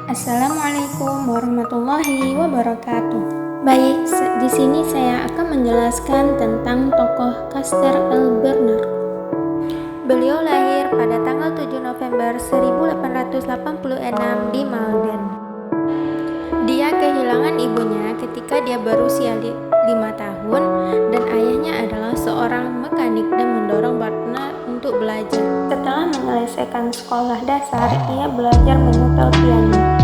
Assalamualaikum warahmatullahi wabarakatuh. Baik, di sini saya akan menjelaskan tentang tokoh Castor L. Bernard. Beliau lahir pada tanggal 7 November 1886 di Malden. Dia kehilangan ibunya ketika dia berusia 5 tahun dan ayahnya adalah seorang mekanik dan mendorong Bernard untuk belajar. Setelah menyelesaikan sekolah dasar, ia belajar menyetel piano.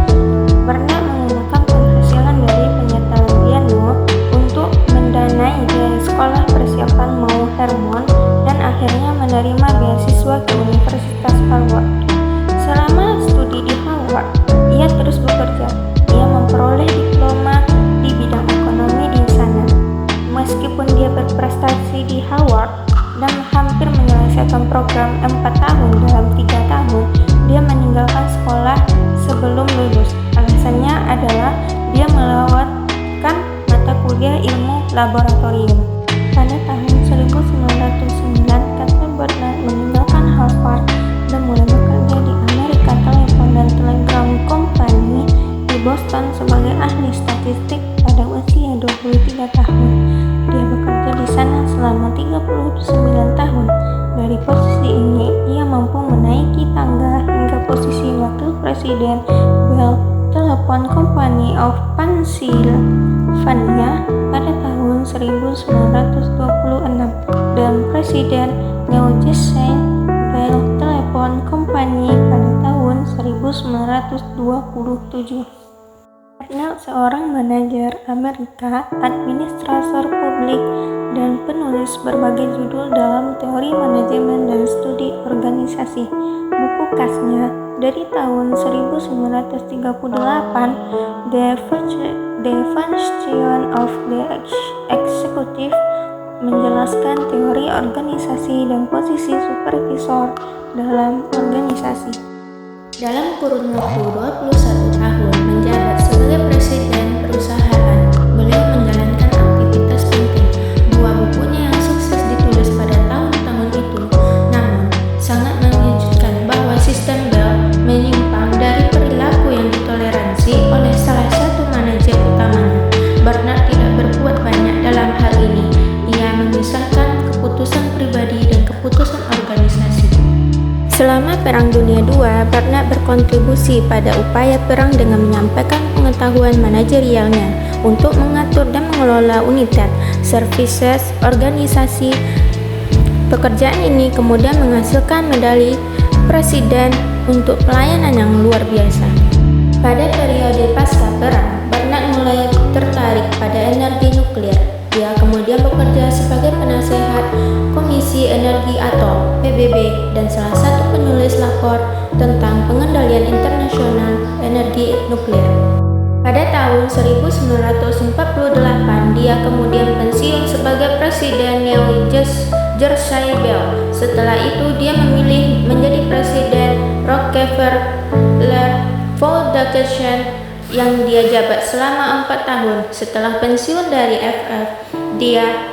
Bernard menggunakan penghasilan dari penyetelan piano untuk mendanai biaya sekolah persiapan mau Hermon dan akhirnya menerima beasiswa ke Universitas Harvard. Selama studi di Harvard, ia terus bekerja. Ia memperoleh diploma di bidang ekonomi di sana. Meskipun dia berprestasi di Harvard dan hampir menyelesaikan program 4 tahun dalam 3 tahun, dia meninggalkan sekolah sebelum lulus. Alasannya adalah dia melewatkan mata kuliah ilmu laboratorium. Pada tahun 1909, Castor Bernard meninggalkan Harvard dan mulai bekerja di American Telephone and Telegraph Company di Boston sebagai ahli statistik pada usia 23 tahun. Dia bekerja di sana selama 39 tahun. Dari posisi ini, ia mampu menaiki tangga hingga posisi Wakil Presiden Bell Telephone Company of Pennsylvania pada tahun 1926 dan Presiden New Jersey Bell Telephone Company pada tahun 1927. Bernard seorang manajer Amerika, administrator publik, dan penulis berbagai judul dalam teori manajemen dan studi organisasi. Buku khasnya dari tahun 1938, The Function of the Executive, menjelaskan teori organisasi dan posisi supervisor dalam organisasi. Dalam kurun waktu 21 tahun menjabat sebagai presiden perusahaan, beliau menjalankan aktivitas penting. 2 bukunya yang sukses ditulis pada tahun-tahun itu. Namun, sangat mengejutkan bahwa sistem Bell menyimpang dari perilaku yang ditoleransi oleh salah satu manajer utamanya. Bernard tidak berbuat banyak dalam hal ini. Ia memisahkan keputusan pribadi dan keputusan organisasi. Selama Perang Dunia II, Bernard berkontribusi pada upaya perang dengan menyampaikan pengetahuan manajerialnya untuk mengatur dan mengelola unitas, services, organisasi. Pekerjaan ini kemudian menghasilkan medali presiden untuk pelayanan yang luar biasa. Pada periode pasca perang, Bernard mulai tertarik pada energi nuklir. Dia kemudian bekerja sebagai penasehat Komisi Energi Atom (PBB) dan salah satu penulis lapor tentang pengendalian internasional energi nuklir. Pada tahun 1948, dia kemudian pensiun sebagai presiden New Jersey Bell. Setelah itu, dia memilih menjadi presiden Rockefeller Foundation yang dia jabat selama 4 tahun. Setelah pensiun dari FF, dia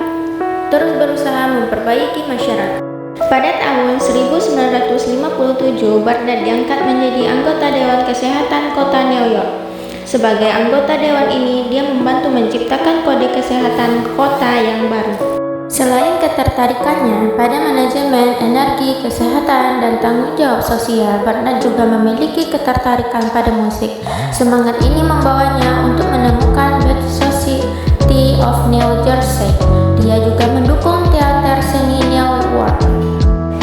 terus berusaha memperbaiki masyarakat. Pada tahun 1957, Bernard diangkat menjadi anggota Dewan Kesehatan Kota New York. Sebagai anggota dewan ini, dia membantu menciptakan kode kesehatan kota yang baru. Selain ketertarikannya pada manajemen, energi, kesehatan, dan tanggung jawab sosial, Bernard juga memiliki ketertarikan pada musik. Semangat ini membawanya untuk menemukan Beth Society of New Jersey. Dia juga mendukung teater seni New York.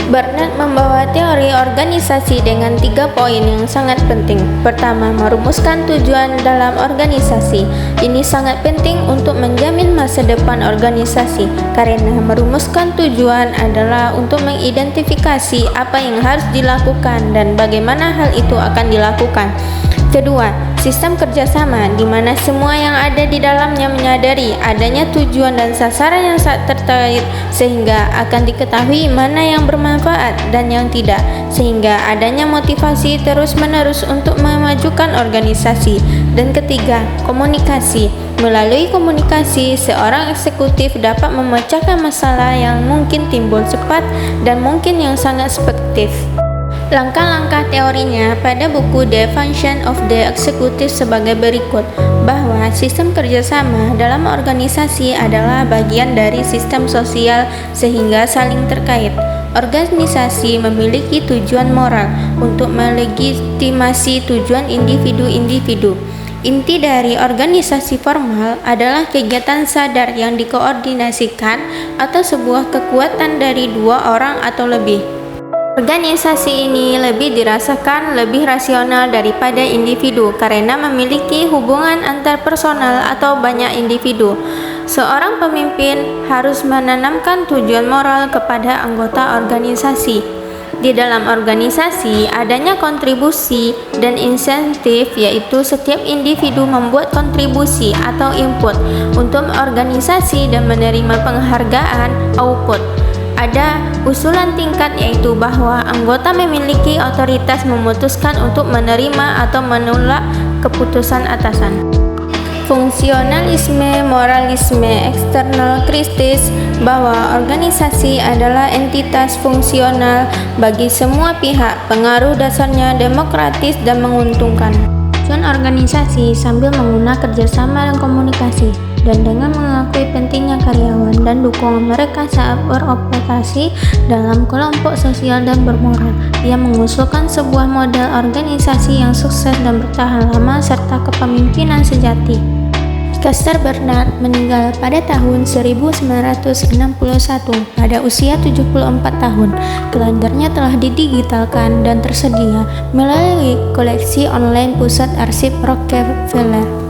Bernard membawa teori organisasi dengan 3 poin yang sangat penting. Pertama, merumuskan tujuan dalam organisasi. Ini sangat penting untuk menjamin masa depan organisasi, karena merumuskan tujuan adalah untuk mengidentifikasi apa yang harus dilakukan dan bagaimana hal itu akan dilakukan. Kedua, sistem kerjasama di mana semua yang ada di dalamnya menyadari adanya tujuan dan sasaran yang terkait sehingga akan diketahui mana yang bermanfaat dan yang tidak, sehingga adanya motivasi terus-menerus untuk memajukan organisasi. Dan ketiga, komunikasi. Melalui komunikasi, seorang eksekutif dapat memecahkan masalah yang mungkin timbul cepat dan mungkin yang sangat spektif. Langkah-langkah teorinya pada buku The Function of the Executive sebagai berikut, bahwa sistem kerjasama dalam organisasi adalah bagian dari sistem sosial sehingga saling terkait. Organisasi memiliki tujuan moral untuk melegitimasi tujuan individu-individu. Inti dari organisasi formal adalah kegiatan sadar yang dikoordinasikan atau sebuah kekuatan dari dua orang atau lebih. Organisasi ini lebih dirasakan lebih rasional daripada individu karena memiliki hubungan antar personal atau banyak individu. Seorang pemimpin harus menanamkan tujuan moral kepada anggota organisasi. Di dalam organisasi, adanya kontribusi dan insentif, yaitu setiap individu membuat kontribusi atau input untuk organisasi dan menerima penghargaan output. Ada usulan tingkat, yaitu bahwa anggota memiliki otoritas memutuskan untuk menerima atau menolak keputusan atasan. Fungsionalisme, moralisme, eksternal kritis, bahwa organisasi adalah entitas fungsional bagi semua pihak, pengaruh dasarnya demokratis dan menguntungkan. Tujuan organisasi sambil menggunakan kerjasama dan komunikasi, dan dengan mengakui pentingnya karyawan dan dukungan mereka saat beroperasi dalam kelompok sosial dan bermoral. Ia mengusulkan sebuah model organisasi yang sukses dan bertahan lama serta kepemimpinan sejati. Caspar Bernard meninggal pada tahun 1961 pada usia 74 tahun. Kalendernya telah didigitalkan dan tersedia melalui koleksi online Pusat Arsip Rockefeller.